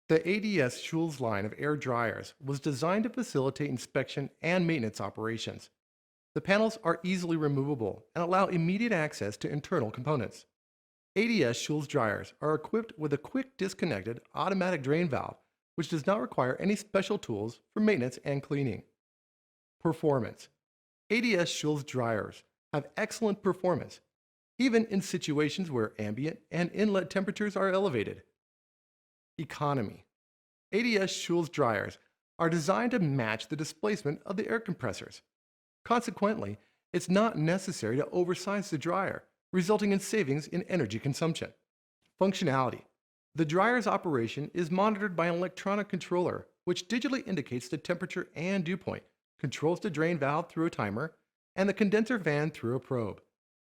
The ADS Schulz line of air dryers was designed to facilitate inspection and maintenance operations. The panels are easily removable and allow immediate access to internal components. ADS Schulz dryers are equipped with a quick disconnected automatic drain valve, which does not require any special tools for maintenance and cleaning. Performance. ADS Schulz dryers have excellent performance, even in situations where ambient and inlet temperatures are elevated. Economy. ADS Schulz dryers are designed to match the displacement of the air compressors. Consequently, it's not necessary to oversize the dryer, resulting in savings in energy consumption. Functionality. The dryer's operation is monitored by an electronic controller, which digitally indicates the temperature and dew point, controls the drain valve through a timer, and the condenser fan through a probe.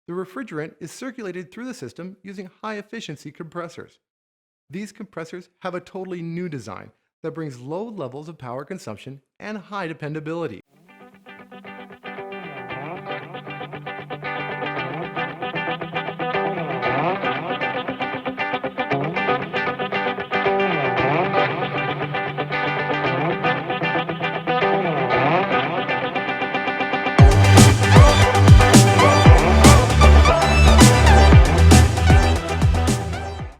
The refrigerant is circulated through the system using high-efficiency compressors. These compressors have a totally new design that brings low levels of power consumption and high dependability.